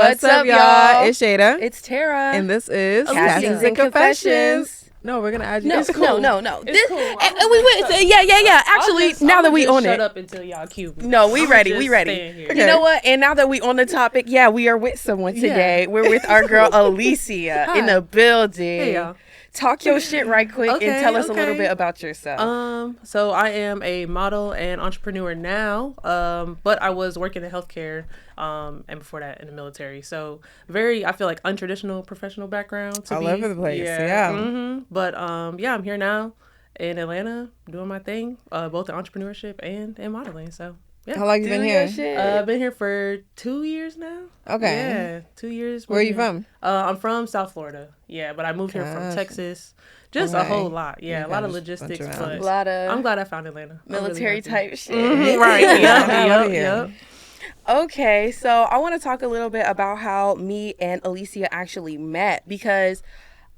What's up, y'all? It's Shada. It's Tara. And this is Castings and Confessions. No, we're going to add you. No, It's cool. no. It's cool. Yeah. Actually, now that we on shut it. up until y'all cue me. No, we I'ma ready. just We ready. stand here. You know what? And now that we on the topic, we are with someone today. We're with our girl Alicia in the building. Hey, y'all. Talk your shit right quick and tell us a little okay. bit about yourself. So I am a model and entrepreneur now. But I was working in healthcare, and before that in the military. So I feel like untraditional professional background. All over the place. Yeah. Mm-hmm. But I'm here now in Atlanta doing my thing, both in entrepreneurship and in modeling. So yeah. How long you been here? I've been here for 2 years now. Okay. Yeah, 2 years. Where are you from? I'm from South Florida. Yeah, but I moved here from Texas. Just a whole lot. Yeah, a lot of logistics. But A lot of I'm glad I found Atlanta. military type shit. Mm-hmm. Right. Yep. Okay, so I want to talk a little bit about how me and Alicia actually met because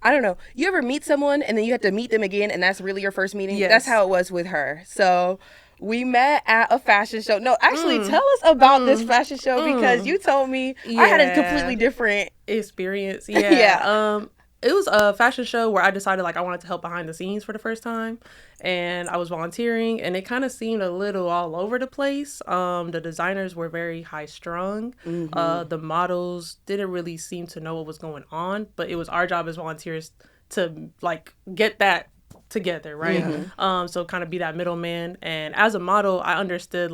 I don't know. You ever meet someone and then you have to meet them again and that's really your first meeting? Yes. That's how it was with her. So we met at a fashion show. No, actually, tell us about this fashion show because you told me I had a completely different experience. Yeah. Yeah. It was a fashion show where I decided I wanted to help behind the scenes for the first time, and I was volunteering, and it kind of seemed a little all over the place. The designers were very high strung. The models didn't really seem to know what was going on, but it was our job as volunteers to get that together, right? So kind of be that middleman. And as a model, I understood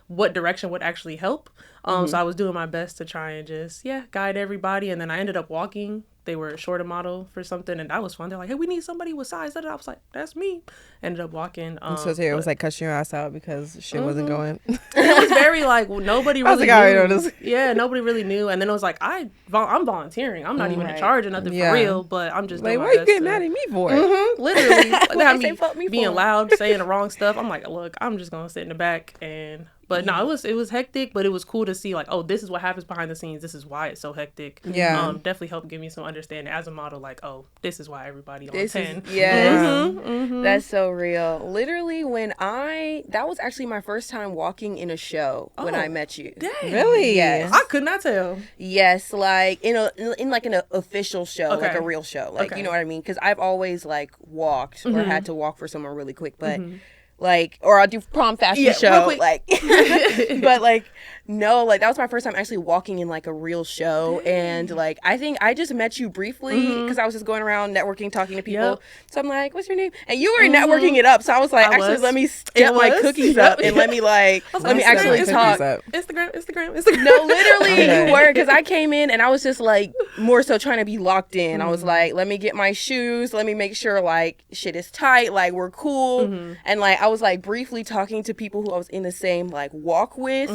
what direction would actually help. So I was doing my best to try and just guide everybody. And then I ended up walking. They were short a model for something, and that was fun. They're like, "Hey, we need somebody with size." I was like, "That's me." Ended up walking. So it was like cussing your ass out because shit wasn't going. It was very nobody really knew. I know this. Yeah, nobody really knew. And then it was like, I'm volunteering. I'm not even in charge or nothing for real, but I'm just doing my why are you best getting mad at me for? Literally, they had say fuck me being for? loud, saying the wrong stuff. I'm like, look, I'm just gonna sit in the back But no, it was hectic, but it was cool to see this is what happens behind the scenes. This is why it's so hectic. Yeah. Definitely helped give me some understanding as a model. This is why everybody on This 10. is that's so real. Literally, that was actually my first time walking in a show when I met you. Dang. Really? Yes. I could not tell. Yes, in an official show, like Okay. a real show, Okay. you know what I mean? Because I've always walked or had to walk for someone really quick, but. Or I'll do prom fashion show, real quick. but no, that was my first time actually walking in a real show, and I think I just met you briefly because I was just going around networking, talking to people. Yep. So I'm like, "What's your name?" And you were networking it up, so I was like, let me step my cookies up and let me actually talk. Instagram. No, literally, you were, because I came in and I was just more so trying to be locked in. I was like, let me get my shoes, let me make sure shit is tight, we're cool, and I was briefly talking to people who I was in the same walk with,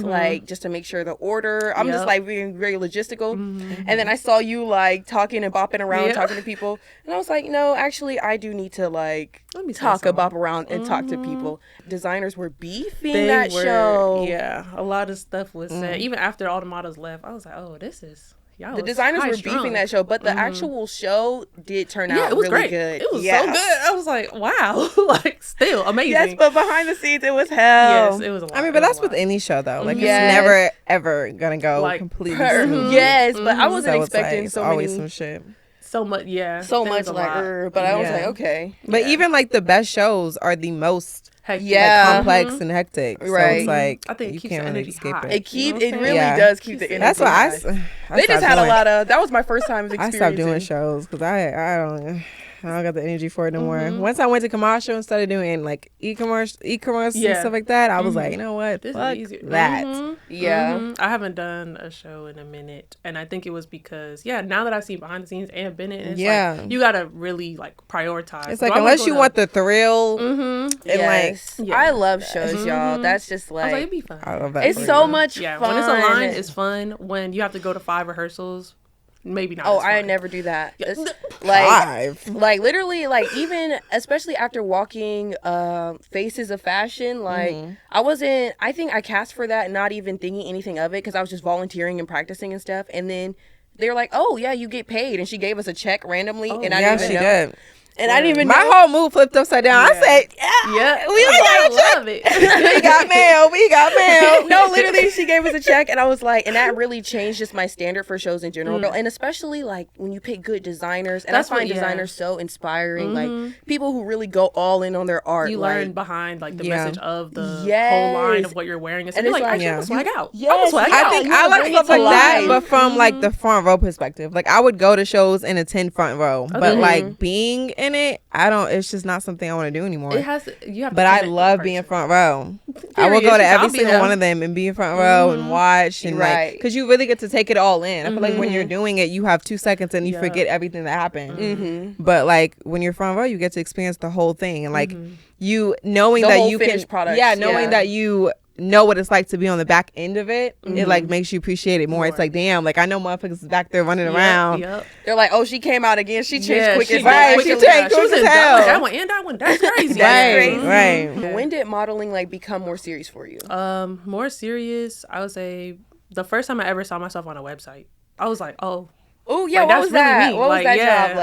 just to make sure the order. I'm just being very logistical, and then I saw you talking and bopping around, talking to people, and I was like, no, actually, I do need to talk and bop around and talk to people. Designers were beefing that show. Yeah, a lot of stuff was said. Even after all the models left, I was like, oh, this is. The designers were beefing that show, but the actual show did turn out it was really great. good. It was so good. I was like, wow, still amazing. Yes, but behind the scenes, it was hell. Yes, it was a lot. I mean, but that's with any show though. It's Yes. never ever gonna go completely smooth. Yes, but I wasn't So it's expecting it's so always many. some shit. so much. Yeah, So there much was a lot. but I was Yeah. like, okay. But even the best shows are the most Hectic. Yeah. complex and hectic. So Right. it's I think it you keeps can't the really energy escape high. it. It really Yeah. does keep the energy. That's why I high. s- I They just stopped had a doing- lot of. That was my first time I experiencing. stopped doing shows because I don't got the energy for it no more. Once I went to commercial and started doing e-commerce and stuff like that, I was like, you know what? This Fuck is easier. that. Yeah. I haven't done a show in a minute, and I think it was because now that I've seen behind the scenes and been in, it's you gotta really prioritize. It's So I unless go you to- want the thrill and Yes. Yeah. I love shows, y'all. That's just I was like, it'd be fun. I love that. it's for so you. much Yeah, fun. when it's a line, it's fun. When you have to go to 5 rehearsals, maybe not. Oh, as fun. I never do that. It's, 5. literally, even especially after walking Faces of Fashion, I think I cast for that not even thinking anything of it because I was just volunteering and practicing and stuff, and then they were like, oh yeah, you get paid, and she gave us a check randomly, and I Yeah, didn't she even know. did. And I didn't even my know. whole mood flipped upside down. I said, Yeah, we love it. got mail. We got mail. No, literally, she gave us a check, and I was like, and that really changed just my standard for shows in general, and especially like when you pick good designers, and That's I find what- designers so inspiring, like people who really go all in on their art. You like, learn behind like the Yeah. message of the Yes. whole line of what you're wearing, and And you're it's like, like, I yeah. should swag out. Yes, I'm a swag yeah. out. I think you I wanna like bring stuff it to like that, life. but from like the front row perspective. Like I would go to shows and attend front row, but like being in it, I don't. It's just not something I want to do anymore. It has to, you have to But I connect with love the being person. front row. I will Period. go to I'll every be single there. one of them and be in front row and watch and Right. like, because you really get to take it all in. I feel like when you're doing it, you have 2 seconds and you Yeah. forget everything that happened. But like when you're front row, you get to experience the whole thing and like you knowing The that whole you can, finished product, knowing yeah. that you know what it's like to be on the back end of it. It like makes you appreciate it more. It's like, damn, like I know motherfuckers is back there running around. Yep. They're like, oh, she came out again. She changed quick she as did Right, quick she as- changed she was quick in as that, hell. like, that one and that one. That's crazy. That's Right, crazy. right. When did modeling like become more serious for you? More serious, I would say the first time I ever saw myself on a website, I was like, oh, Oh yeah, like, what that's was that? really me. What was Like, that yeah. job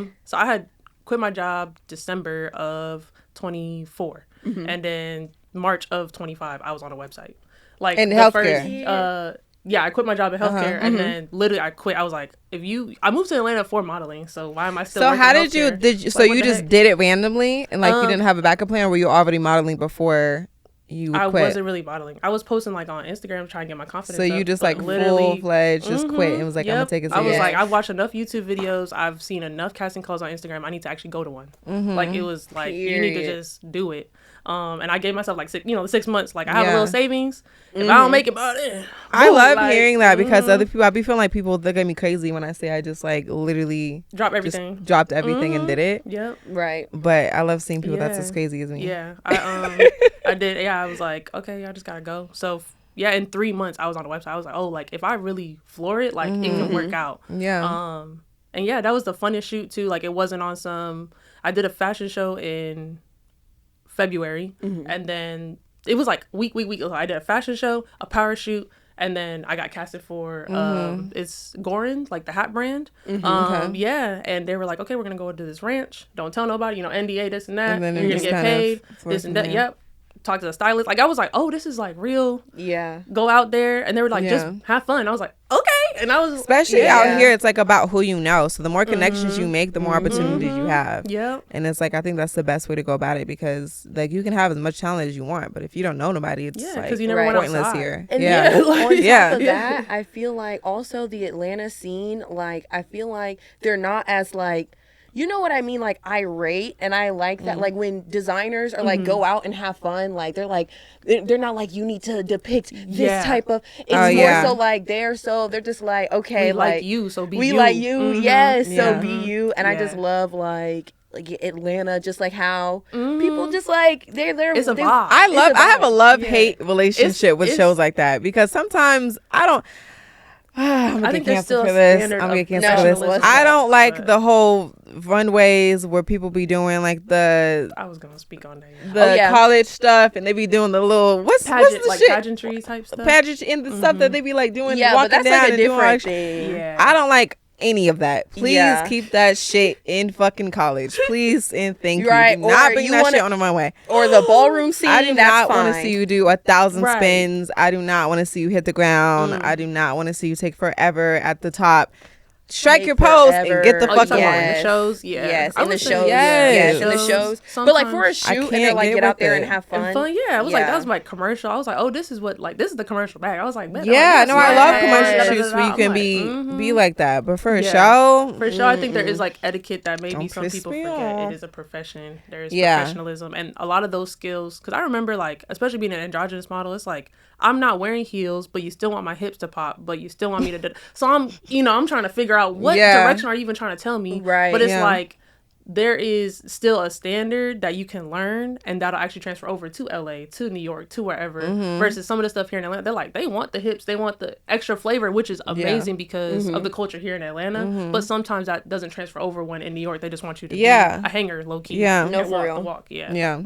like? So I had quit my job December of 24, Mm-hmm. and then March of 25, I was on a website. Like In the healthcare? First, yeah, I quit my job in healthcare, and then literally I quit. I was like, I moved to Atlanta for modeling, so why am I still? So working how in did you healthcare? so Like, what you the just heck? did it randomly and like you didn't have a backup plan, or were you already modeling before you I quit? wasn't really modeling. I was posting like on Instagram trying to get my confidence. So you up, just but like literally full fledged just quit and was like, I'm gonna Yep. take it I was serious. like, I've watched enough YouTube videos. I've seen enough casting calls on Instagram. I need to actually go to one. Like it was like you need to Period. just do it. And I gave myself like 6 months. Like I have a Yeah. little savings. If I don't make it by then, I boom, love like, hearing that because other people, I be feeling like people look at me crazy when I say I just like literally drop just everything. dropped everything and did it. Yep. Right. But I love seeing people that's Yeah. as crazy as me. Yeah. I did. Yeah. I was like, okay, I just gotta go. So yeah, in 3 months I was on the website. I was like, oh, like if I really floor it, like it can work out. Yeah. And yeah, that was the funnest shoot too. Like it wasn't on some. I did a fashion show in February, and then it was like week. So I did a fashion show, a power shoot, and then I got casted for it's Gorin, like the hat brand. Yeah, and they were like, okay, we're gonna go to this ranch. Don't tell nobody. NDA, this and that. And then it You're gonna just get kind of paid. flows This and from that. there. Yep. Talk to the stylist. Like I was like, oh, this is like real. Yeah. Go out there, and they were like, Yeah. just have fun. I was like, okay, and I was Especially Yeah. out here, it's like about who you know. So the more connections you make, the more opportunities you have. Yep. And it's like I think that's the best way to go about it because like you can have as much talent as you want, but if you don't know nobody, it's Yeah, like 'cause you never went pointless outside. here. And yeah. then on top Yeah. of that, I feel like also the Atlanta scene, like I feel like they're not as like, you know what I mean, like irate, and I like that. Like when designers are like go out and have fun, like they're not like you need to depict this Yeah. type of. It's Oh, more yeah. so like they're just like okay, We like like you, so be we you. like you, yes, Yeah. so be you, and I just Yeah. love like Atlanta, just like how people just like they're It's a they- vibe. I It's love. a I have a vibe. love-hate relationship with it's- shows like that because sometimes I don't. I'm gonna I get think there's canceled still for a this. standard I'm gonna of get canceled for this. nationalism. I don't like But- the whole runways where people be doing like the I was gonna speak on that. the yeah. college stuff and they be doing the little what's Pageant, the like shit pageantry type stuff. pageant and the stuff that they be like doing Yeah, walking but that's down like a and doing all that different shit. thing. Yeah. I don't like any of that. Please Yeah. keep that shit in fucking college. Please and thank Right, you. Do not or bring you that wanna- shit on my way. Or the ballroom scene. I do that's not want to fine. see you do 1,000 Right. spins. I do not want to see you hit the ground. I do not want to see you take forever at the top. Strike Take your pose and forever. get the Oh, you fuck talking on. about in Yes. the shows? Yeah. Yes, I in the would say shows. yes. Yes, in the shows. But like for a Sometimes- shoot, and they're can't like get get out with there it. and have fun. And fun, yeah. It was like Yeah. that was my commercial. I was like, oh, this is the commercial bag. I was like, man, Yeah, like, no, this I is love like- commercial da, da, shoots da, where you da. can I'm be like that. But for a Yeah. show, For sure, I think there is like etiquette that maybe Don't some piss people me forget. off. It is a profession. There is Yeah. professionalism, and a lot of those skills. Because I remember, like, especially being an androgynous model, it's like I'm not wearing heels, but you still want my hips to pop, but you still want me to. So I'm trying to figure out what Yeah. direction are you even trying to tell me. Right. But it's Yeah. like there is still a standard that you can learn, and that'll actually transfer over to LA, to New York, to wherever. Versus some of the stuff here in Atlanta, they're like they want the hips, they want the extra flavor, which is amazing because of the culture here in Atlanta. But sometimes that doesn't transfer over when in New York they just want you to Yeah. be a hanger, low key. Yeah. And No, for walk real. the walk. Yeah. yeah.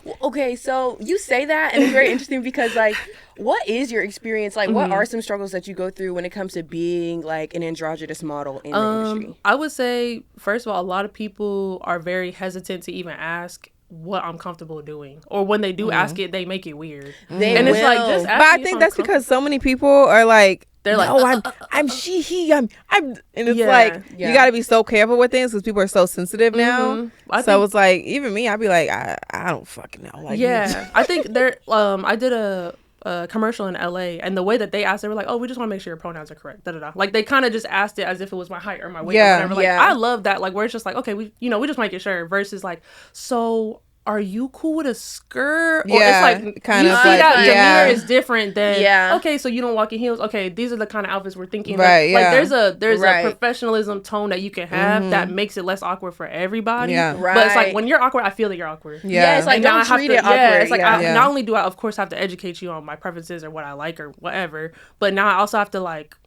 Well, okay, so you say that, and it's very interesting because like What is your experience like? What are some struggles that you go through when it comes to being like an androgynous model in the industry? I would say, first of all, a lot of people are very hesitant to even ask what I'm comfortable doing, or when they do ask it, they make it weird. It's like, just ask but I me think if that's I'm because so many people are like, they're like, no, I'm she, he, I'm, and it's like you got to be so careful with things because people are so sensitive now. So it's like, even me, I'd be like, I don't fucking know. Like, I think there. I did a commercial in LA, and the way that they asked, they were like, "Oh, we just want to make sure your pronouns are correct." Da da da. Like they kind of just asked it as if it was my height or my weight or whatever. Like I love that. Like where it's just like, okay, we just make it sure. Versus like, so are you cool with a skirt? Or it's like kind of see like, that demeanor is different than okay, so you don't walk in heels. Okay, these are the kind of outfits we're thinking. Right. Like there's a professionalism tone that you can have that makes it less awkward for everybody. Yeah. Right. But it's like when you're awkward, I feel that you're awkward. Yeah. It's like don't treat it awkward. Yeah. It's like not only do I of course have to educate you on my preferences or what I like or whatever, but now I also have to like,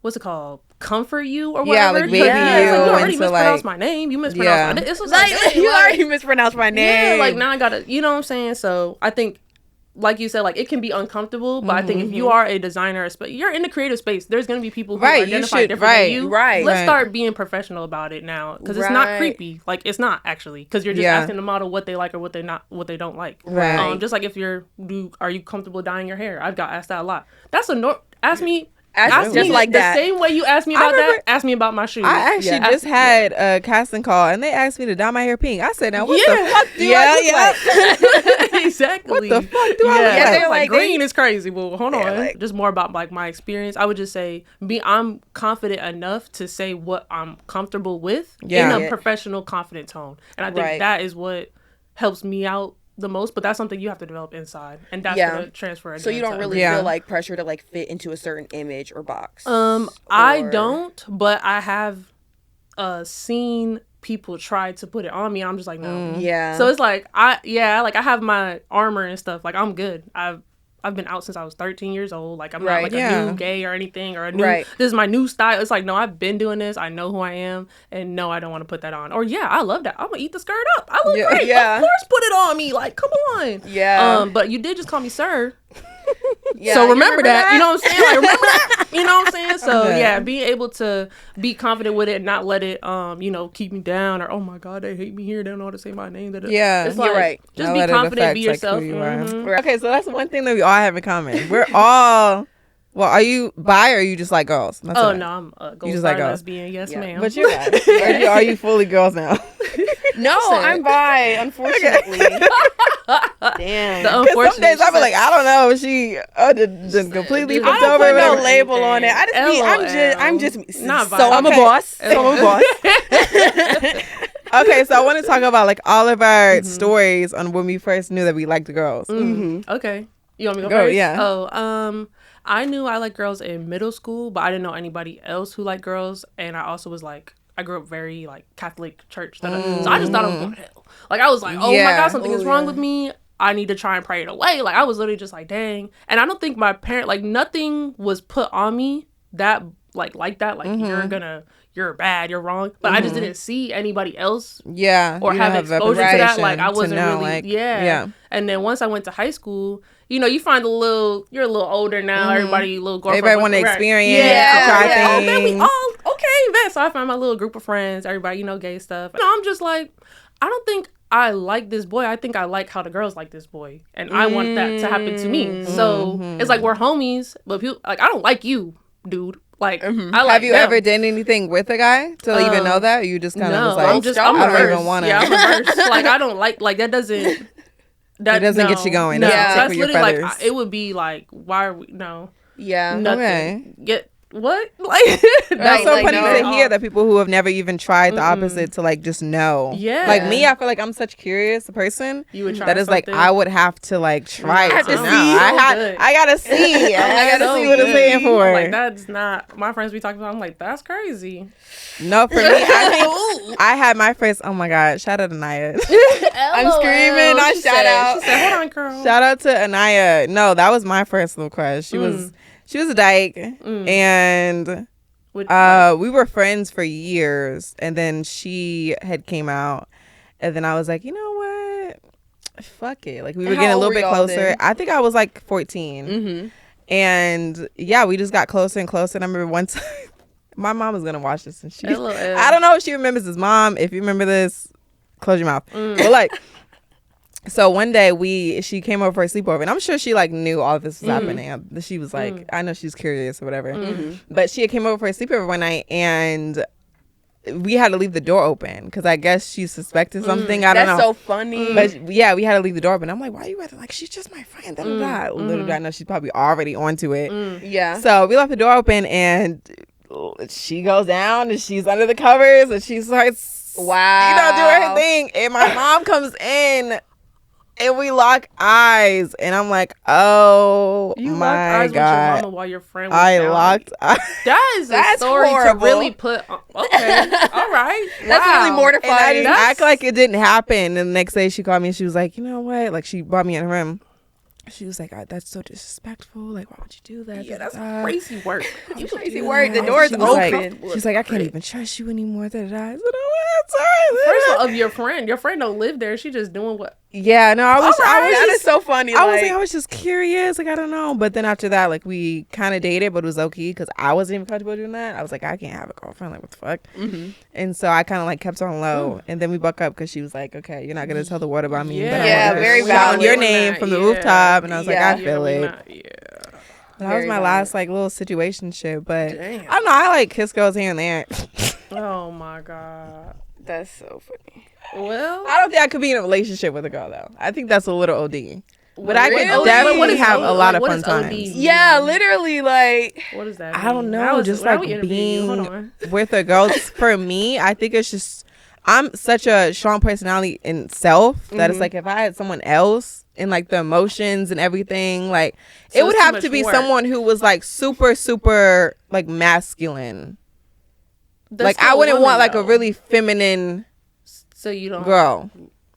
what's it called? Comfort you or whatever. Yeah, like maybe you already mispronounced my name. You mispronounced my name. It's like you already mispronounced my name. Yeah, like now I gotta, you know what I'm saying? So I think, like you said, like it can be uncomfortable, but I think if you are a designer, you're in the creative space, there's gonna be people who identify different than you. Right. Let's start being professional about it now, because it's not creepy. Like it's not actually, because you're just asking the model what they like or what they don't like. Right. Just like if are you comfortable dyeing your hair? I've got asked that a lot. That's ask me. Ask me like that. The same way you asked me about that, ask me about my shoes. I actually just had a casting call and they asked me to dye my hair pink. I said, now what the fuck do I look like? Exactly. What the fuck do I look like? Green is crazy. Well, hold on. Just more about like my experience. I would just say I'm confident enough to say what I'm comfortable with in a professional, confident tone. And I think that is what helps me out the most, but that's something you have to develop inside, and that's gonna transfer. So you don't really feel like pressure to like fit into a certain image or box. I don't, but I have seen people try to put it on me, and I'm just like, no. So it's like I have my armor and stuff. Like I'm good. I've been out since I was 13 years old. Like I'm not like a new gay or anything or a new. This is my new style. It's like no, I've been doing this. I know who I am, and no, I don't want to put that on. Or I love that. I'm gonna eat the skirt up. I look great. Of course, put it on me. Like come on. But you did just call me sir. So remember that. You know what I'm saying? Like remember that. You know what I'm saying? So being able to be confident with it and not let it keep me down or oh my god they hate me here, they don't know how to say my name. It's like, you're right. Just be confident, be yourself. Okay, so that's one thing that we all have in common. We're all. Well, are you bi or are you just like girls? No, I'm a gold star lesbian. Yes, ma'am. But you're bi. Are you fully girls now? No, I'm bi, unfortunately. Damn. Because some days I be like, I don't know if she just completely flipped over. I don't put no label on it. I'm just not bi. So I'm a boss. So I'm a boss. Okay, so I want to talk about like all of our stories on when we first knew that we liked the girls. Okay. You want me to go first? Yeah. Oh, I knew I liked girls in middle school, but I didn't know anybody else who liked girls. And I also was like, I grew up very like Catholic church. So I just thought I was going to hell. Like I was like, oh my God, something is wrong with me. I need to try and pray it away. Like I was literally just like, dang. And I don't think my parent, like nothing was put on me that like that. Like you're bad, you're wrong. But I just didn't see anybody else. Or have exposure to that. Like I wasn't really, like, And then once I went to high school, you find you're a little older now. Everybody, a little girlfriend. Everybody want to experience, try things. Oh, man, we all, okay, man. So I found my little group of friends, everybody, gay stuff. I'm just like, I don't think I like this boy. I think I like how the girls like this boy. And I want that to happen to me. So it's like we're homies, but people, like, I don't like you, dude. Like, I like have you ever done anything with a guy to even know that? Or you just kind of was like, I'm I don't even want to. Yeah, I'm reverse. Like, I don't like that doesn't. That doesn't get you going. No, that's literally like it would be like, why are we? No. Yeah. Nothing. Okay. What? Like that's so funny to hear that people who have never even tried the opposite to like just know. Yeah. Like me, I feel like I'm such curious person. You would try that is something. like I would have to like try it to know. I gotta see. I gotta see what it's saying for. Like that's not my friends be talking about. I'm like that's crazy. No, for me, I think I had my first. Oh my God! Shout out to Anaya. I'm screaming. I shout out. She said, "Hold on, girl." Shout out to Anaya. No, that was my first little crush. She was a dyke, and we were friends for years. And then she had came out, and then I was like, you know what? fuck it. Like we were getting a little bit closer. Then? I think I was like 14. Mm-hmm. And yeah, we just got closer and closer. And I remember one time, my mom was gonna watch this, and I don't know if she remembers this. Mom, if you remember this, close your mouth. But like, so one day she came over for a sleepover, and I'm sure she like knew all of this was happening. She was like, I know she's curious or whatever. But she came over for a sleepover one night, and we had to leave the door open because I guess she suspected something. I don't know. That's so funny. But yeah, we had to leave the door open. I'm like, why are you like, she's just my friend. Little did I know she's probably already onto it. Yeah. So we left the door open, and she goes down, and she's under the covers, and she starts, doing her thing. And my mom comes in, and we lock eyes, and I'm like, oh you my locked eyes God. With your mama while your friend was locked eyes. That's a story horrible. To really put on. Okay, all right. That's really mortifying. And I just act like it didn't happen. And the next day she called me, and she was like, you know what? Like, she brought me in her room. She was like, that's so disrespectful. Like, why would you do that? Yeah, that's crazy work. Crazy work. The door's open. She's like, I can't even trust you anymore. I said, oh, first of all, of your friend don't live there. She just doing what? Yeah, no, I was that is so funny. I was just curious. Like, I don't know. But then after that, like, we kind of dated, but it was okay because I wasn't even comfortable doing that. I was like, I can't have a girlfriend. Like, what the fuck? Mm-hmm. And so I kind of like kept her on low. And then we broke up because she was like, okay, you're not going to tell the world about me. Yeah, very valid. Your name from the rooftop. And I was like, I feel it. That was my last like little situationship. But I don't know. I like kiss girls here and there. Oh my God. That's so funny. Well, I don't think I could be in a relationship with a girl though. I think that's a little OD. But I could definitely have a lot of fun times. Yeah, literally, like. What is that? I don't know. Just like being with a girl. For me, I think it's just I'm such a strong personality in self that it's like if I had someone else and like the emotions and everything, like it would have to be someone who was like super, super like masculine. Like I wouldn't want like a really feminine. So you don't girl.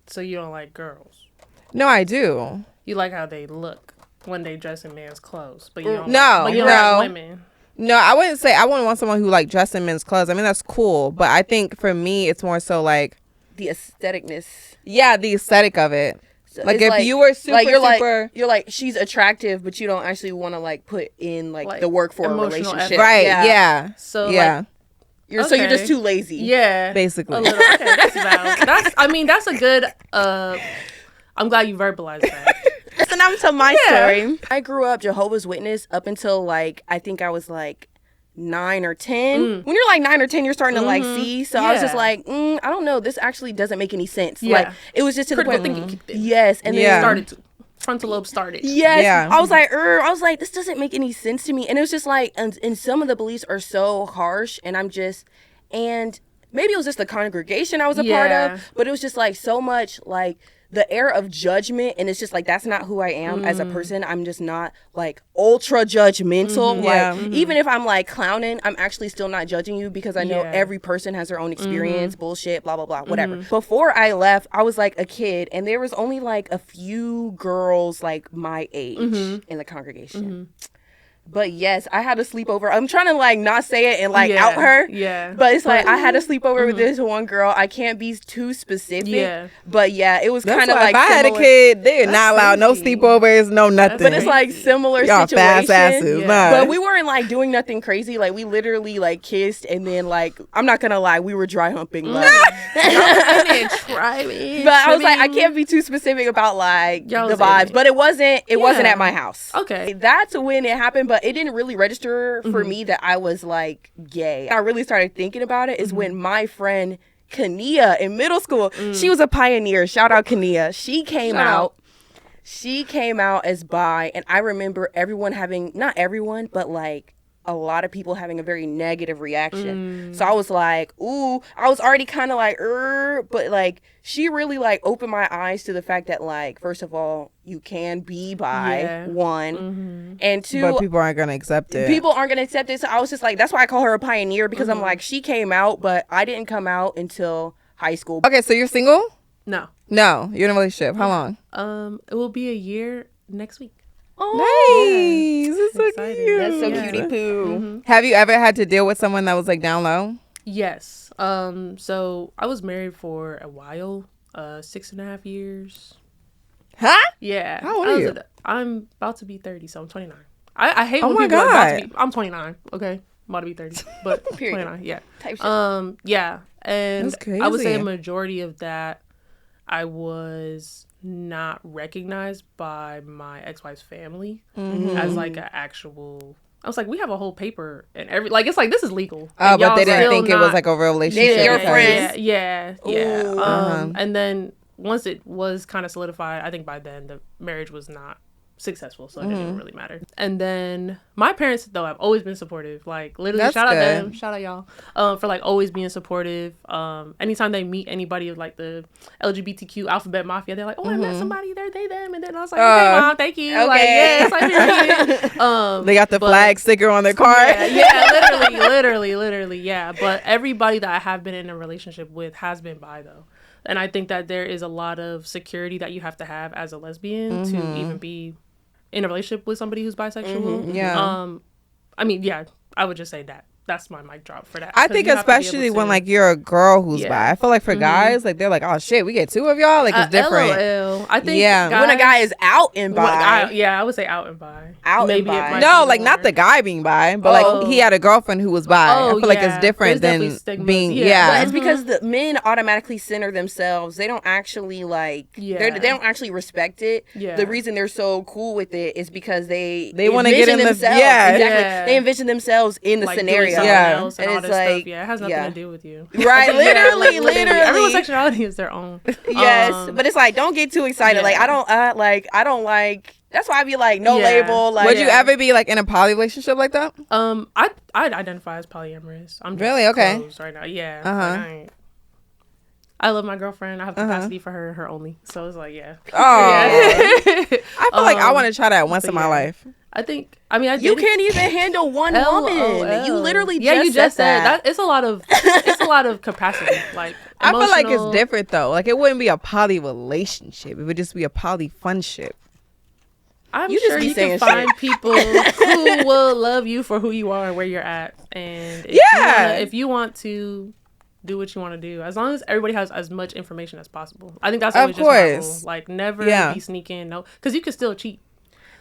So you don't like girls? No, I do. You like how they look when they dress in men's clothes, but you don't. Like women. No, I wouldn't want someone who like dressed in men's clothes. I mean, that's cool, but I think for me, it's more so like the aestheticness. Yeah, the aesthetic of it. So like if you were super, you're like she's attractive, but you don't actually want to like put in like the work for a relationship, right? Yeah. So yeah. So you're just too lazy. Yeah. Basically. Okay, that's valid. That's a good. I'm glad you verbalized that. So now to my story. I grew up Jehovah's Witness up until like I think I was like 9 or 10. When you're like 9 or 10, you're starting to like see. So I was just like, I don't know. This actually doesn't make any sense. Yeah. Like it was just to critical the point. Thinking kicked in. Yes, and then it started to. Frontal lobe started. Yes. Yeah. I was like, this doesn't make any sense to me. And it was just like, and some of the beliefs are so harsh, and and maybe it was just the congregation I was a part of, but it was just like so much like the air of judgment, and it's just like that's not who I am as a person. I'm just not like ultra judgmental. Even if I'm like clowning, I'm actually still not judging you because I know every person has their own experience, bullshit, blah blah blah, whatever. Before I left, I was like a kid, and there was only like a few girls like my age in the congregation. But yes, I had a sleepover. I'm trying to like not say it and like out her. Yeah. But it's like I had a sleepover with this one girl. I can't be too specific. Yeah. But yeah, it was kind of like if I had a kid, they're not allowed no sleepovers, no nothing. But it's like similar y'all situation. Fast asses. Yeah. But we weren't like doing nothing crazy. Like we literally like kissed, and then like I'm not gonna lie, we were dry humping. Like, but I was like, I can't be too specific about like the vibes. But it wasn't at my house. Okay. That's when it happened. But it didn't really register for me that I was like gay. I really started thinking about it is when my friend Kania in middle school, she was a pioneer. Shout out Kania. She came out as bi, and I remember everyone having, not everyone, but like a lot of people having a very negative reaction. So I was like, ooh, I was already kind of like, but like she really like opened my eyes to the fact that like, first of all, you can be bi, one, and two, but people aren't gonna accept it. People aren't gonna accept it. So I was just like, that's why I call her a pioneer, because I'm like, she came out, but I didn't come out until high school. Okay, so you're single? No, you're in a relationship. How long? It will be a year next week. Oh, nice. It's so cute. That's so cutie poo. Have you ever had to deal with someone that was like down low? Yes. So I was married for a while, 6.5 years. Huh? Yeah. How old are you? I'm about to be 30, so I'm 29. I hate when my people are God. about to be. I'm 29. Okay, I'm about to be 30, but 29. Yeah. Type shit. Yeah, and That's crazy. I would say a majority of that, I was not recognized by my ex-wife's family as like an actual. I was like, we have a whole paper and it's like this is legal. Oh, but they didn't think it was like a real relationship. Your friends. Yeah. And then once it was kind of solidified, I think by then the marriage was not successful, so it didn't even really matter. And then my parents, though, have always been supportive. Like, literally, That's shout out good. them, shout out y'all, for like always being supportive. Anytime they meet anybody of like the LGBTQ alphabet mafia, they're like, oh, I met somebody, they're they them, and then I was like, okay, mom, thank you. Okay. Like, yes, I hear They got the flag sticker on their car. yeah, literally, yeah. But everybody that I have been in a relationship with has been bi, though. And I think that there is a lot of security that you have to have as a lesbian to even be in a relationship with somebody who's bisexual. Yeah. I mean, yeah, I would just say that. That's my mic drop for that. I think especially when like you're a girl who's bi. I feel like for guys, like they're like, oh shit, we get two of y'all. Like it's different. LOL. I think guys, when a guy is out and bi. I would say out and bi. Out Maybe and it bi. might No, be like more. not the guy being bi, but like he had a girlfriend who was bi. I feel like it's different There's than definitely stigmas. being But it's because the men automatically center themselves. They don't actually like. They don't actually respect it. Yeah. The reason they're so cool with it is because they want to get in themselves. Exactly. They envision themselves in the like scenario. Else and And all it's this like, stuff. Yeah, it has nothing to do with you. Right. Literally. Everyone's sexuality is their own. Yes, but it's like, don't get too excited. Yeah. Like I don't like. That's why I be like, no label. Like, would you ever be like in a poly relationship like that? I'd identify as polyamorous. I'm just really okay closed right now. Yeah. I love my girlfriend. I have capacity for her only. So it's like, yeah. Oh, I feel like I want to try that once in my life. I think. You can't even handle one woman. You literally just said that. It's a lot of capacity. Like I feel like it's different though. Like it wouldn't be a poly relationship. It would just be a poly funship. I'm sure you can find people who will love you for who you are and where you're at. And if you want to do what you want to do, as long as everybody has as much information as possible. I think that's always just my rule. Like never be sneaking. No, because you can still cheat.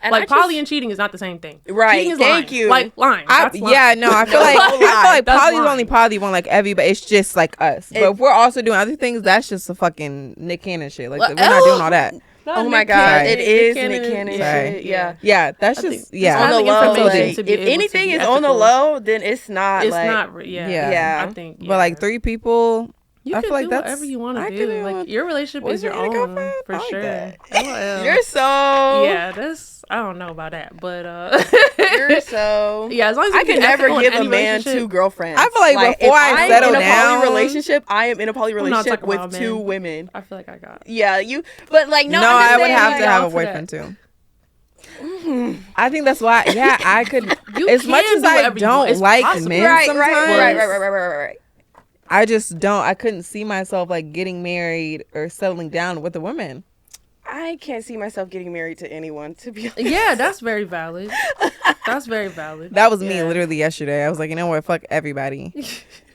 And like poly and cheating is not the same thing. Right. Thank you. Like lying. Yeah, no, I feel like poly's only poly when like everybody. It's just like us. But if we're also doing other things, that's just a fucking Nick Cannon shit. Like we're not doing all that. Oh my God, it is Nick Cannon shit. Yeah, that's just on the low. Like, if anything is on the low, then it's not. It's like, not. Yeah. I think. But like 3 people. You I can feel like do that's whatever you want to do. Like your relationship is your own for sure. You're so I don't know about that, but you're so as long as I can never give a man 2 girlfriends. I feel like before I settle down, in a poly relationship, I am in a poly relationship with 2 women. I feel like I got but like no, I would have to have a boyfriend too. I think that's why. Yeah, I could. As much as I don't like men, sometimes. Right. I just don't. I couldn't see myself like getting married or settling down with a woman. I can't see myself getting married to anyone, to be honest. Yeah, that's very valid. That's very valid. That was me literally yesterday. I was like, you know what? Fuck everybody.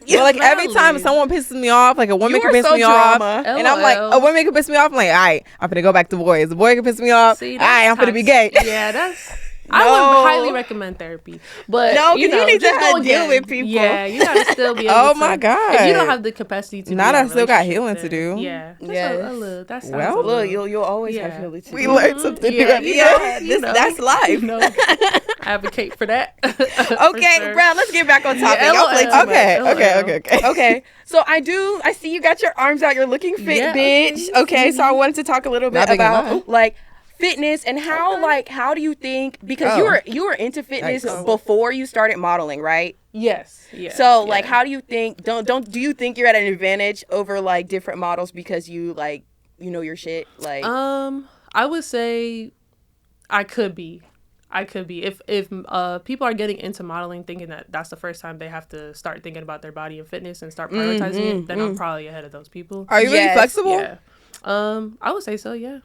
But like every time someone pisses me off, like a woman can piss me off, and I'm like, a woman can piss me off. I'm like, all right, I'm gonna go back to boys. The boy can piss me off. All right, I'm gonna be gay. Yeah, that's. I would highly recommend therapy, but because you need to deal with people. Yeah, you gotta still be able oh my God. If you don't have the capacity to not I still got healing to do. Yeah. That's well, look, you'll always have healing to do. We learned something new every day. That's life. Advocate for that. Okay, bro, let's get back on topic. Okay. So I see you got your arms out. You're looking fit, bitch. Okay, so I wanted to talk a little bit about like fitness and how do you think, because you were into fitness before you started modeling, right? Yes. So like how do you think do you think you're at an advantage over like different models because you like your shit? Like I would say I could be if people are getting into modeling thinking that that's the first time they have to start thinking about their body and fitness and start prioritizing it, then I'm probably ahead of those people. Are you really flexible? Yeah. I would say so, yeah.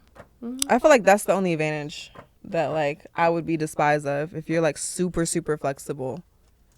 I feel like that's the only advantage that like I would be despised of, if you're like super flexible.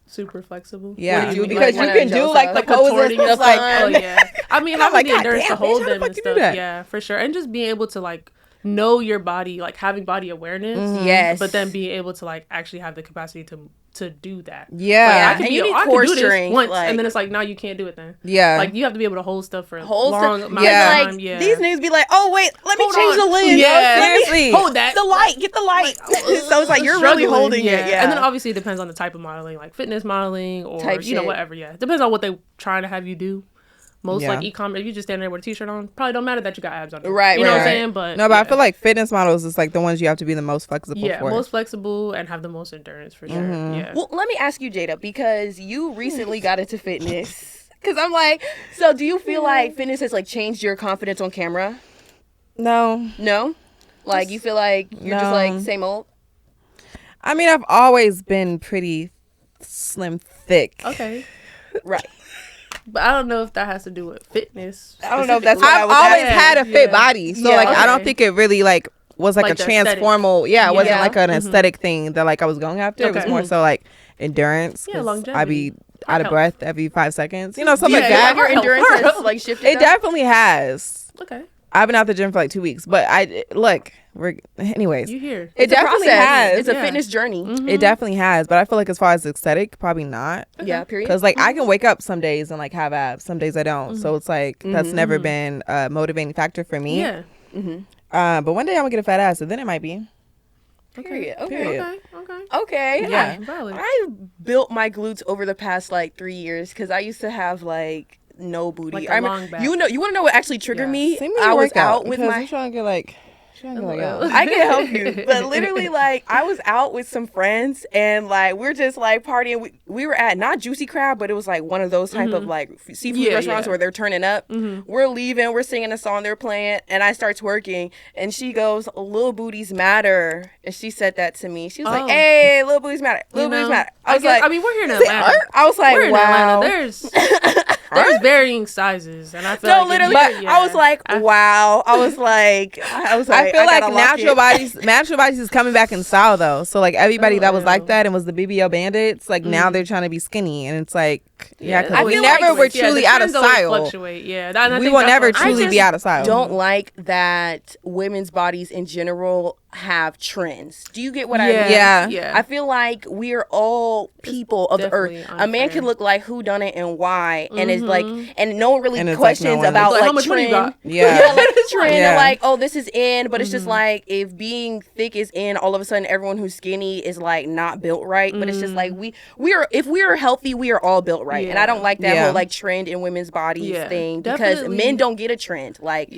Super flexible? Yeah, because you can do like the poses and stuff like. Oh yeah. I mean, having the endurance to hold them and stuff. Yeah, for sure, and just being able to like know your body, like having body awareness. Yes. But then being able to like actually have the capacity to do that. Yeah. Like, and you need core strength. Once, like, and then it's like, now you can't do it then. Yeah. Like you have to be able to hold stuff for a long amount of yeah. time. Yeah. These niggas be like, oh wait, let me change the lens. Yeah. Seriously. Hold that. The light, get the light. So it's like you're really holding it. Yeah. And then obviously it depends on the type of modeling, like fitness modeling or type you know, whatever. Yeah. Depends on what they trying to have you do. Most like e-commerce, if you just stand there with a t-shirt on, probably don't matter that you got abs on it. Right, you know what I'm saying? But I feel like fitness models is like the ones you have to be the most flexible for. Yeah, most flexible and have the most endurance for sure. Yeah. Well, let me ask you, Jada, because you recently got into fitness. Because I'm like, so do you feel like fitness has like changed your confidence on camera? No? Like you feel like you're just like same old? I mean, I've always been pretty slim, thick. Okay. Right. But I don't know if that has to do with fitness. I don't know if that's what I've always had a fit body. So like I don't think it really like was like a transformal. Yeah, it wasn't like an aesthetic thing that like I was going after. It was more so like endurance. Yeah, longevity. I'd be out of breath every 5 seconds. You know, something like that. Your endurance has like shifted. It definitely has. Okay. I've been out the gym for like 2 weeks, but anyways. You here? It definitely has. It's a fitness journey. It definitely has, but I feel like as far as aesthetic, probably not. Yeah, period. Because like I can wake up some days and like have abs, some days I don't. So it's like that's never been a motivating factor for me. Yeah. But one day I'm gonna get a fat ass, and then it might be. Period. Okay. Yeah. Valid. I built my glutes over the past like 3 years because I used to have like no booty. Like I a mean, long back. you want to know what actually triggered me? I was out with my. I'm trying to get like. I can help you, but literally, like, I was out with some friends, and like we're just like partying. We were at not Juicy Crab, but it was like one of those type of like seafood restaurants where they're turning up. We're leaving, we're singing a song they're playing, and I start twerking, and she goes, "Little booties matter," and she said that to me. She was like, "Hey, little booties matter, little booties matter." I was like, I mean, we're here in Atlanta. I was like, we're in wow. Atlanta. There's varying sizes, and I feel no, literally, I was like, wow. I feel like natural bodies is coming back in style though. So like everybody that was like that and was the BBL bandits, like now they're trying to be skinny, and it's like because we never were truly out of style. Fluctuate. Yeah, we will never truly be out of style. Don't like that women's bodies in general have trends. Do you get what I mean? Yeah. I feel like we are all people of the earth. A man can look like who done it and why, and it's like, and no one really questions like about like how much trend. Money you got? Yeah, like trend. And like, oh, this is in, but it's just like if being thick is in, all of a sudden everyone who's skinny is like not built right. But it's just like if we are healthy, we are all built right, and I don't like that whole like trend in women's bodies thing because men don't get a trend. Like,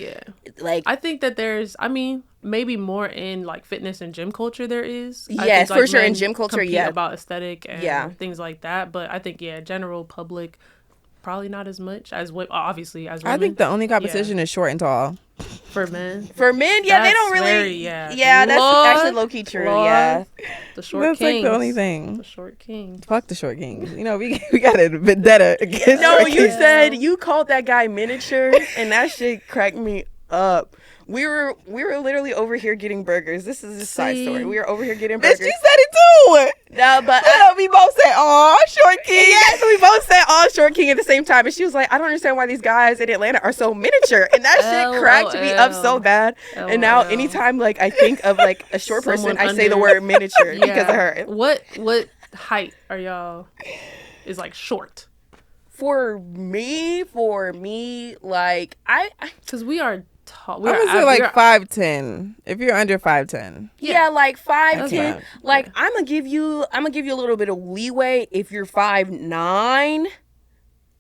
I think that there's, I mean, maybe more in like fitness and gym culture there is. Yes, think, for sure in gym culture, about aesthetic and things like that. But I think general public probably not as much as obviously as women. I think the only competition is short and tall. For men, yeah, they don't really. That's actually low key true. Yeah, the short that's kings. Like the only thing. The short king. Fuck the short kings. You know, we got a vendetta against. No, short you kings. said you called that guy miniature, and that shit cracked me up. We were literally over here getting burgers. This is a side story. We were over here getting burgers. Bitch, you said it too. No, but we both said, "Oh, short king." Yes, we both said, "Oh, short king" at the same time. And she was like, "I don't understand why these guys in Atlanta are so miniature." And that shit cracked me up so bad. And now, anytime like I think of like a short person, I say the word miniature because of her. What height are y'all? Is like short. For me, like I because we are tall. I'm gonna say like 5'10". If you're under 5'10". Yeah, like 5'10". Like I'm gonna give you a little bit of leeway if you're 5'9".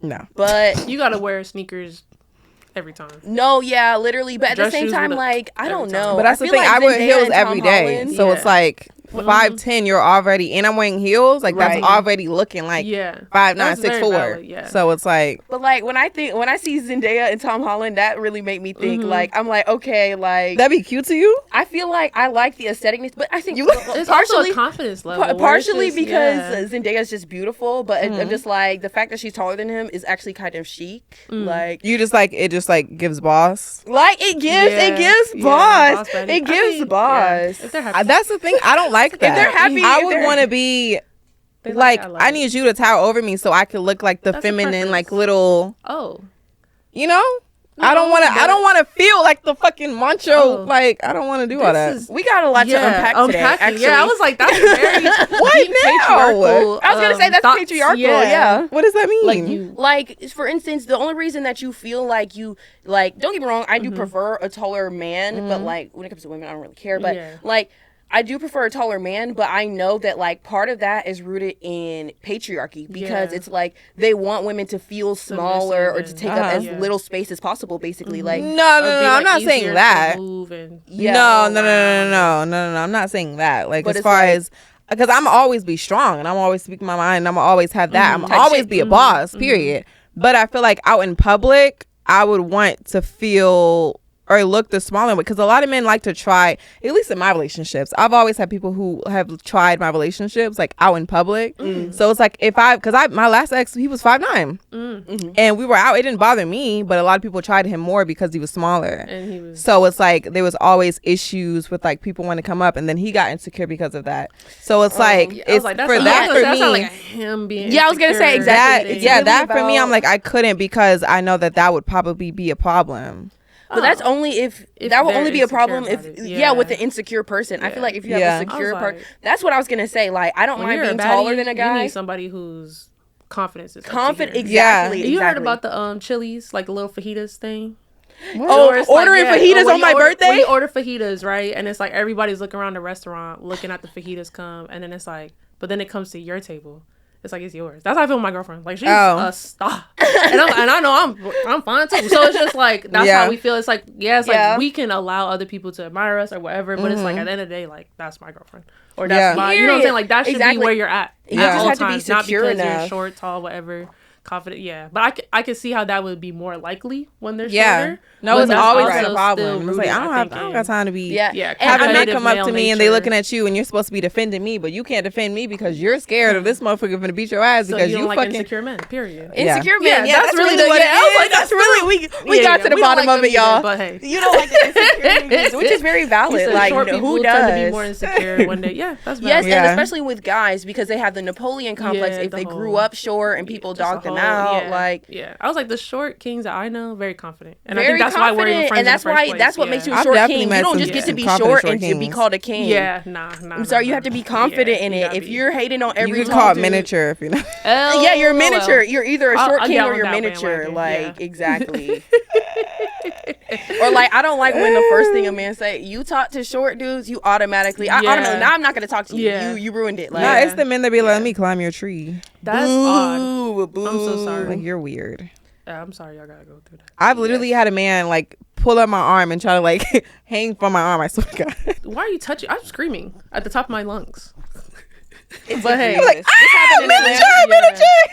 No, but you gotta wear sneakers every time. No, yeah, literally. But at the same time, like I don't know. But that's the thing. I wear heels every day, so it's like 5'10", you're already, and I'm wearing heels, like that's already looking like 5'9", 6'4". So it's like, but like when I see Zendaya and Tom Holland, that really made me think. Like I'm like, okay, like that'd be cute to you. I feel like I like the aestheticness, but I think it's partially also a confidence level. Partially because Zendaya's just beautiful, but I'm just like the fact that she's taller than him is actually kind of chic. Like you just like it, just like gives boss. Like it gives boss. It gives boss. If they're happy. That's the thing. I don't like that. If they're happy, I would want to be like I need you to tower over me so I could look like the feminine, like little. Oh, you know. I don't want to feel like the fucking macho. Like, I don't want to do all that. We got a lot to unpack today. Actually. Yeah, I was like, that's very what now? I was gonna say that's patriarchal. Yeah. What does that mean? Like for instance, the only reason that you feel like you like, don't get me wrong, I do prefer a taller man, but like when it comes to women, I don't really care. But like, I do prefer a taller man, but I know that like part of that is rooted in patriarchy because it's like they want women to feel smaller or to take up as little space as possible, basically. Like no, I'm not saying that. No, I'm not saying that. Like, as far as, because I'm always be strong and I'm always speaking my mind and I'm always have that. I'm always be a boss, period. But I feel like out in public, I would want to feel or look the smaller way, because a lot of men like to try, at least in my relationships, I've always had people who have tried my relationships like out in public. So it's like my last ex, he was 5'9", and we were out, it didn't bother me, but a lot of people tried him more because he was smaller, and so it's like there was always issues with like people want to come up, and then he got insecure because of that. So it's like it's for that for me, like him being I was gonna say exactly that for me, I'm like, I couldn't, because I know that would probably be a problem. But that's only if that will only be a problem if with the insecure person. I feel like if you have a secure part, that's what I was gonna say. Like, I don't mind being taller than a guy. You need somebody whose confidence is confident. Exactly. You heard about the Chili's, like the little fajitas thing? Ordering fajitas on my birthday? When you order fajitas, right? And it's like everybody's looking around the restaurant, looking at the fajitas come, and then it's like, but then it comes to your table. It's like, it's yours. That's how I feel with my girlfriend. Like, she's a star. And I know I'm fine too. So it's just like, that's how we feel. It's like, like we can allow other people to admire us or whatever, but it's like, at the end of the day, like, that's my girlfriend. Or that's my, you know what I'm saying? Like, that should be where you're at. You just have to be secure not because enough. You're short, tall, whatever. Confident, but I can see how that would be more likely when they're shorter. No, it's always been a problem. It's like, I don't got time to be having men come up to me and they looking at you and you're supposed to be defending me, but you can't defend me because you're scared of this motherfucker gonna beat your ass because you like fucking insecure men. Period. Insecure men. Yeah, that's really what it is. I was like, that's really we got to the bottom of it, y'all. But hey, you don't like the insecure men, which is very valid. Like, who does? Tend to be more insecure one day. Yeah, that's valid. Yes, and especially with guys, because they have the Napoleon complex. If they grew up short and people dog them out, like. Yeah, I was like, the short kings that I know, very confident, and I think that's why we're even friends. And that's what makes you a short king. You don't just get to be short and to be called a king. Yeah, I'm sorry, you have to be confident in it. If you're hating on every, you can call it miniature if you know. Yeah, you're miniature. You're either a short king or you're miniature. Like, exactly. Or like, I don't like when the first thing a man say, you talk to short dudes, you automatically. Now I'm not gonna talk to you. You ruined it. Like, nah, it's the men that be like, let me climb your tree. That's odd. Boo. I'm so sorry. Like, you're weird. Yeah, I'm sorry, y'all gotta go through that. I've literally had a man like pull up my arm and try to like hang from my arm. I swear to God. Why are you touching? I'm screaming at the top of my lungs. But hey, like, miniature.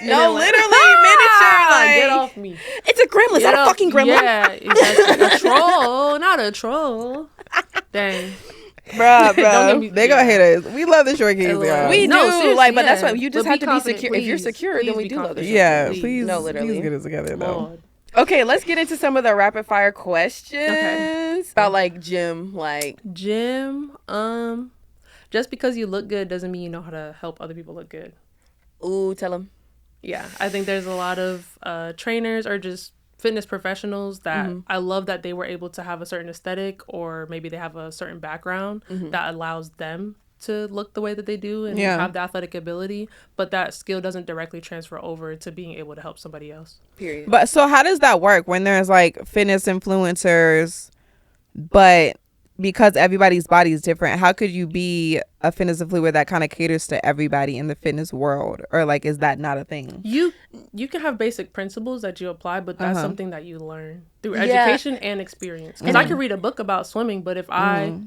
No, literally miniature. Like, get off me. It's a gremlin. Not a fucking gremlin. Yeah, exactly. A troll, not a troll. Dang. Bruh. They gonna hate us. We love the short kings, y'all. We do, like, but that's why you just have to be secure. If you're secure, then we do love the short kings. Please get us together, though. Okay, let's get into some of the rapid fire questions about like gym. Just because you look good doesn't mean you know how to help other people look good. Ooh, tell them. Yeah, I think there's a lot of trainers or just fitness professionals that I love that they were able to have a certain aesthetic, or maybe they have a certain background that allows them to look the way that they do and have the athletic ability, but that skill doesn't directly transfer over to being able to help somebody else. Period. But so how does that work when there's like fitness influencers, but because everybody's body is different, how could you be a fitness influencer that kind of caters to everybody in the fitness world? Or like, is that not a thing? You can have basic principles that you apply, but that's something that you learn through education and experience. Because I could read a book about swimming, but if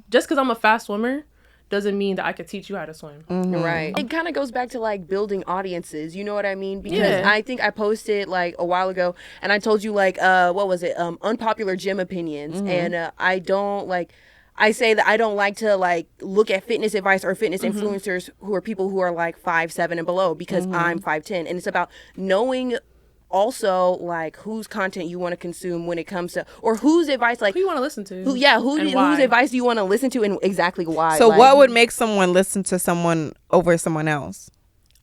just because I'm a fast swimmer doesn't mean that I could teach you how to swim. Right. It kind of goes back to like building audiences. You know what I mean? Because I think I posted like a while ago and I told you like, what was it? Unpopular gym opinions. And I say that I don't like to like look at fitness advice or fitness influencers who are people who are like 5'7" and below because I'm 5'10", and it's about knowing also like whose content you want to consume when it comes to, or whose advice, like who you want to listen to. Whose advice do you want to listen to and exactly why. So like, what would make someone listen to someone over someone else?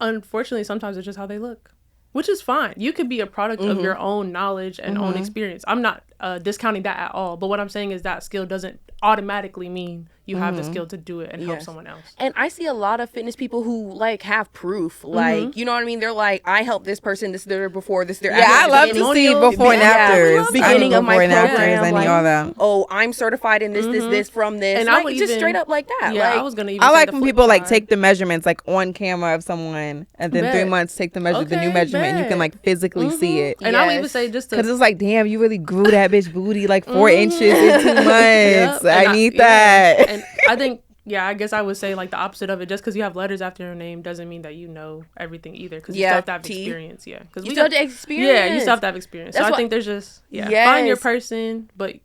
Unfortunately, sometimes it's just how they look. Which is fine. You could be a product of your own knowledge and own experience. I'm not discounting that at all. But what I'm saying is that skill doesn't automatically mean you have the skill to do it and help someone else. And I see a lot of fitness people who like have proof, like you know what I mean. They're like, I helped this person. This is their before. This is their after. I love to see before and afters. Beginning of my program, like, all that. Oh, I'm certified in this from this. And like, I would just straight up like that. Yeah, like, I was gonna. Even I like when people like take the measurements like on camera of someone, and then 3 months take the new measurement, and you can like physically see it. And I would even say just because it's like, damn, you really grew that bitch booty like 4 inches in 2 months. I need that. And I think. Yeah, I guess I would say like the opposite of it. Just because you have letters after your name doesn't mean that you know everything either. Because you still have to have experience. Yeah, because you still have to experience. Yeah, you still have to have experience. So I think there's just find your person, but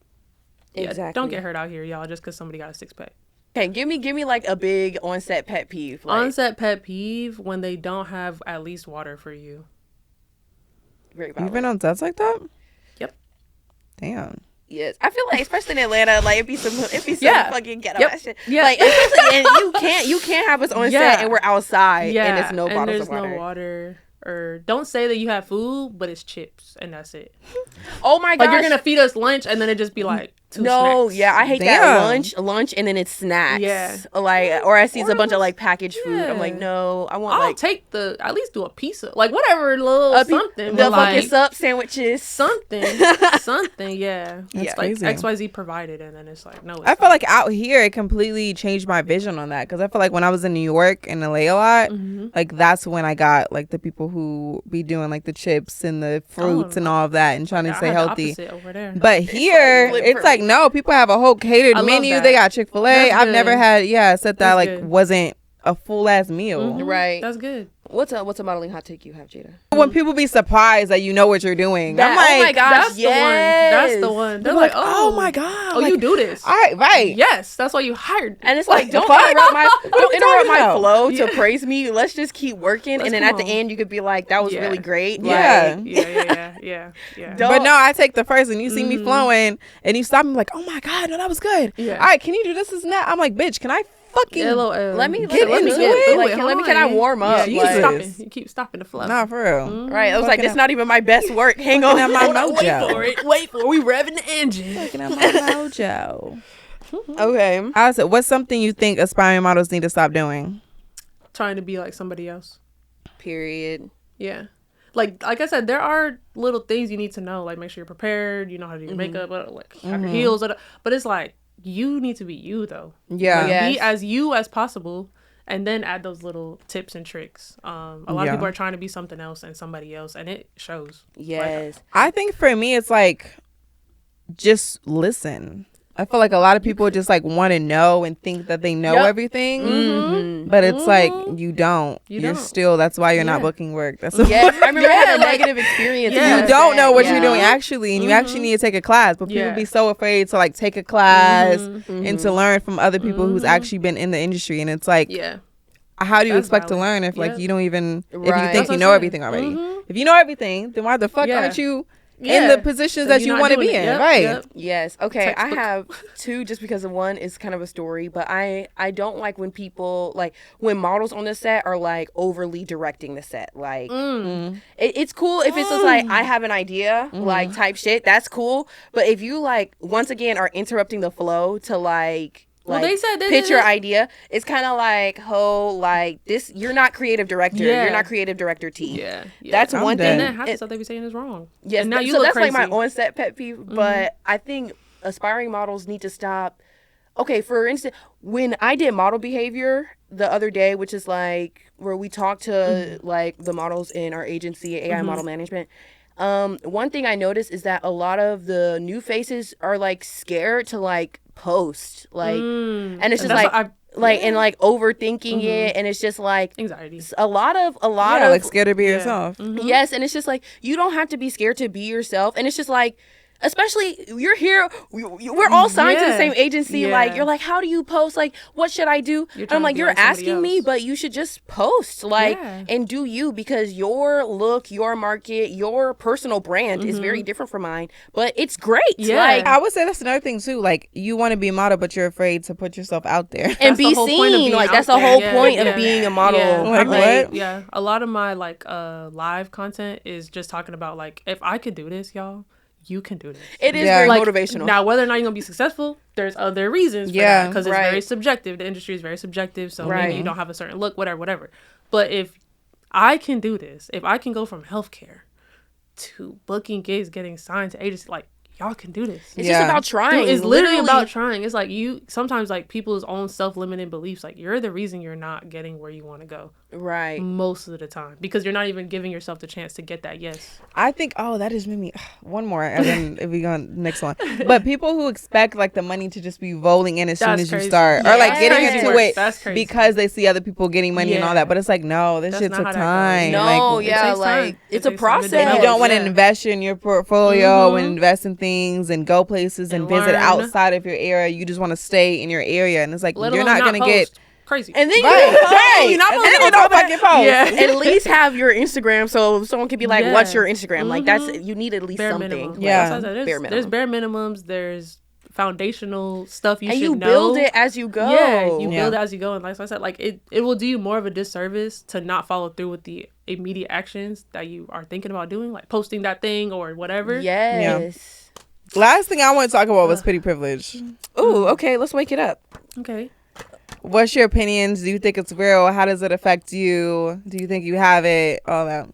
don't get hurt out here, y'all. Just because somebody got a 6-pack. Okay, give me like a big on-set pet peeve. Like, on-set pet peeve when they don't have at least water for you. You've been on sets like that? Yep. Damn. Yes, I feel like especially in Atlanta, like it'd be some fucking ghetto shit. Yeah, like especially, and you can't have us on set and we're outside and it's no bottles of water. No water. Or don't say that you have food, but it's chips and that's it. Oh my god! Like you're gonna feed us lunch and then it just be like 2 snacks. Yeah, I hate that lunch and then it's snacks. Yeah, like or I see a bunch of like packaged food. I'm like, no, I want. I'll take at least do a piece of like whatever little something. The fucking sup sandwiches, something. Yeah, that's like crazy. XYZ provided, and then it's like no. I feel like out here it completely changed my vision on that because I feel like when I was in New York and LA a lot, like that's when I got like the people who be doing like the chips and the fruits and all of that and trying to stay healthy. Over there. But here it's like no, people have a whole catered menu. They got Chick-fil-A. I've never had said that like wasn't a full ass meal. Right. That's good. What's a modeling hot take you have, Jada? When people be surprised that you know what you're doing, I'm like, oh my gosh, that's the one. They're like, oh my god, oh, like, you do this, all right? Yes, that's why you hired. And it's like, don't interrupt my flow to praise me. Let's just keep working, and then at the end you could be like, that was really great. Yeah. But no, I take the first, and you see me flowing, and you stop me like, oh my god, no, that was good. Yeah. All right, can you do this and that? I'm like, bitch, can I fucking let me get into it. Like, can I warm up? You keep stopping the flow. Nah, for real. Right. I was like, it's not even my best work. Hang on. At my mojo. Wait for it. We revving the engine. Looking at my mojo. Okay. I said, what's something you think aspiring models need to stop doing? Trying to be like somebody else. Period. Yeah. Like I said, there are little things you need to know. Like make sure you're prepared. You know how to do your makeup. Like have your heels. But it's like you need to be you though. Yeah. Like, be as you as possible. And then add those little tips and tricks. A lot of people are trying to be something else and somebody else, and it shows. Yes. Like, I think for me, it's like, just listen. I feel like a lot of people just like want to know and think that they know everything, but it's like you don't. You're still. That's why you're not booking work. That's I remember I had a negative experience. You don't know what you're doing actually, and you actually need to take a class. But people be so afraid to like take a class and to learn from other people who's actually been in the industry, and it's like, how do you expect to learn if like you don't even if you think you know everything already? If you know everything, then why the fuck aren't you in the positions that you want to be in? Right. Yes. Okay. Textbook. I have two just because of one is kind of a story, but I don't like when people like when models on the set are like overly directing the set. Like it's cool if it's just like I have an idea like type shit. That's cool. But if you like once again are interrupting the flow to like they said pitch your idea. It's kind of like, like this. You're not creative director. You're not creative director T. Yeah. That's one thing. And then half the stuff they be saying is wrong. Yes. And now you so look that's crazy. like my on-set pet peeve. But I think aspiring models need to stop. Okay, for instance, when I did model behavior the other day, which is like where we talked to like the models in our agency, AI Model Management. One thing I noticed is that a lot of the new faces are like scared to like post and it's just like and like overthinking it, and it's just like anxiety. A lot of like scared to be yourself. Yes, and it's just like you don't have to be scared to be yourself, and it's just like especially you're here, we're all signed to the same agency. Like you're like, how do you post? Like, what should I do? And I'm like, you're asking me, but you should just post and do you, because your look, your market, your personal brand is very different from mine, but it's great. Like, I would say that's another thing too. Like you want to be a model, but you're afraid to put yourself out there and be seen. Like that's the whole point of being a model. Like what? Yeah, a lot of my like live content is just talking about like if I could do this, y'all. you can do this. It is very motivational. Now, whether or not you're going to be successful, there's other reasons for that, because it's very subjective. The industry is very subjective, so maybe you don't have a certain look, whatever. But if I can do this, if I can go from healthcare to booking gigs, getting signed to agency, like, y'all can do this. It's just about trying. Dude, it's literally about trying. It's like sometimes like people's own self-limiting beliefs, like you're the reason you're not getting where you want to go. Right. Most of the time. Because you're not even giving yourself the chance to get that yes. I think, that just made me, one more, and then if we go on the next one. But people who expect like the money to just be rolling in as soon as you start. Or like getting into it because they see other people getting money and all that. But it's like, no, this shit took time. No, it's a process. You don't want to invest in your portfolio and invest in things and go places and visit outside of your area. You just want to stay in your area, and it's like you're not gonna get crazy. And then you don't fucking post. Yeah. At least have your Instagram, so someone can be like, "What's your Instagram?" Like you need at least bare something. Minimum. Yeah, there's bare minimums. There's foundational stuff you should know. And you build it as you go. Yeah, you build it as you go. And like I said, like it will do you more of a disservice to not follow through with the immediate actions that you are thinking about doing, like posting that thing or whatever. Yes. Last thing I want to talk about was pretty privilege. Ooh, okay, let's wake it up. Okay. What's your opinions? Do you think it's real? How does it affect you? Do you think you have it? All that.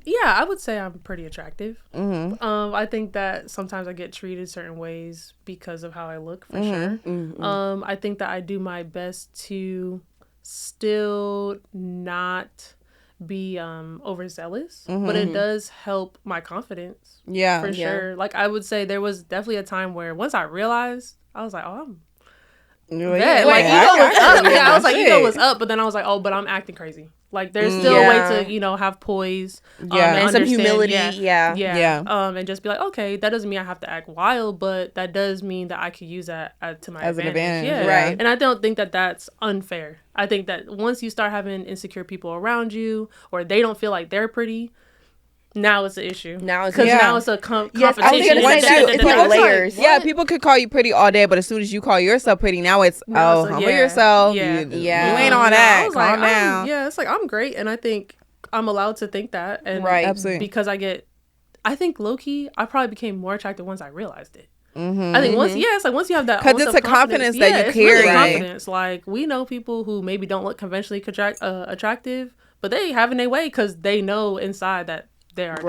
Yeah, I would say I'm pretty attractive. Mm-hmm. I think that sometimes I get treated certain ways because of how I look, for sure. Mm-hmm. I think that I do my best to still not be overzealous, but it does help my confidence. Yeah, for sure. Like I would say there was definitely a time where once I realized, I was like, oh, I'm bad. Like ego was up. Yeah, I was like, ego was up, but then I was like, oh, but I'm acting crazy. Like there's still a way to, have poise, and some humility, and just be like, okay, that doesn't mean I have to act wild, but that does mean that I could use that to my advantage. Yeah, right. And I don't think that that's unfair. I think that once you start having insecure people around you, or they don't feel like they're pretty, now it's an issue. Now it's a competition. Yes, I was gonna say that. It's like layers. Yeah, people could call you pretty all day, but as soon as you call yourself pretty, now it's humble yourself. You ain't on that. Calm down. It's like I'm great, and I think I'm allowed to think that. And absolutely. Because I think low key, I probably became more attractive once I realized it. I think once you have that, because it's a confidence that you carry. Really confidence. Like we know people who maybe don't look conventionally attractive, but they have in their way because they know inside that they are that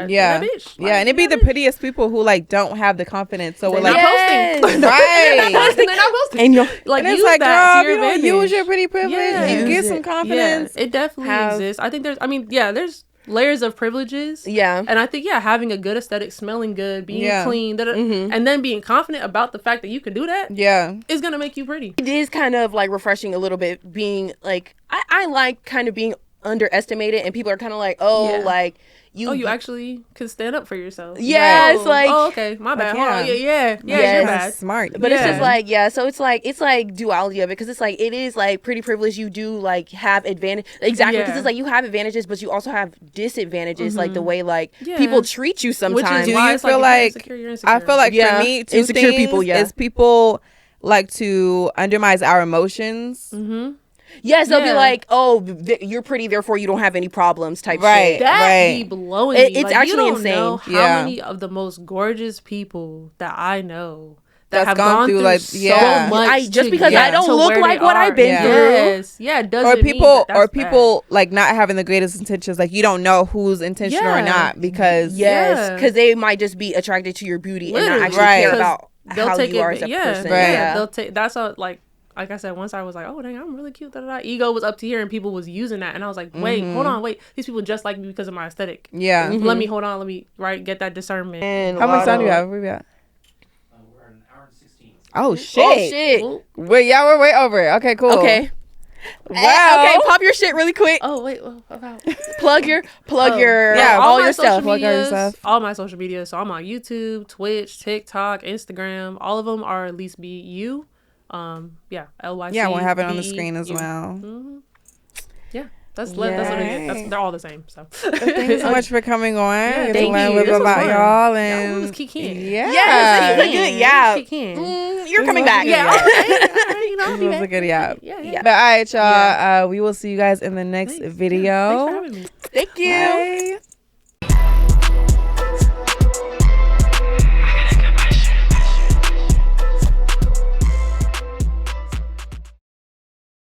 bitch. Like, and it'd be the prettiest people who like don't have the confidence. So we're like posting, right? They're not posting, and you're like, use like, that to your advantage. Use your pretty privilege. You get some confidence. Yeah, it definitely exists. I think there's layers of privileges. Yeah, and I think having a good aesthetic, smelling good, being clean, and then being confident about the fact that you can do that. Is gonna make you pretty. It is kind of like refreshing a little bit. Being like, I like kind of being underestimated, and people are kind of like, like. You actually can stand up for yourself. Yeah, it's like, okay, my bad. Yeah, you're bad. Smart. But it's just like, so it's like duality of it, because it's like, it is like pretty privilege. You do like have advantage, exactly, because it's like you have advantages, but you also have disadvantages, like the way like people treat you sometimes. Do you feel like, I feel like for me, two insecure things people, is people like to undermine our emotions. Yes, they'll be like, "Oh, you're pretty, therefore you don't have any problems." Type shit. That be blowing me. It's like, actually you don't insane. Know how many of the most gorgeous people that I know that have gone through like so much just because I don't look like what I've been through. It doesn't or people like not having the greatest intentions. Like you don't know who's intentional or not because because they might just be attracted to your beauty and not actually care about how you are as a person. They'll take that's how like I said, once I was like, oh, dang, I'm really cute. Ego was up to here and people was using that. And I was like, wait, hold on, wait. These people just like me because of my aesthetic. Yeah. Let me get that discernment. And how much time do you have? Where we at? We're an hour and 16. Oh, shit. We're way over. Okay, cool. Okay. Wow. Okay, pop your shit really quick. Oh, wait. Plug your all your stuff. Plug all your stuff. All my social media. So I'm on YouTube, Twitch, TikTok, Instagram. All of them are at least be you. LYC. Yeah, we'll have it on the screen as well. Yeah, that's what it is. They're all the same. So thanks so much for coming on. Yeah, thank you. Learn a little bit about y'all and y'all was kicking. Yes, you're coming back. Yeah, this was a good Yeah. But all right, y'all. We will see you guys in the next video. Thanks for having me. Thank you. Bye.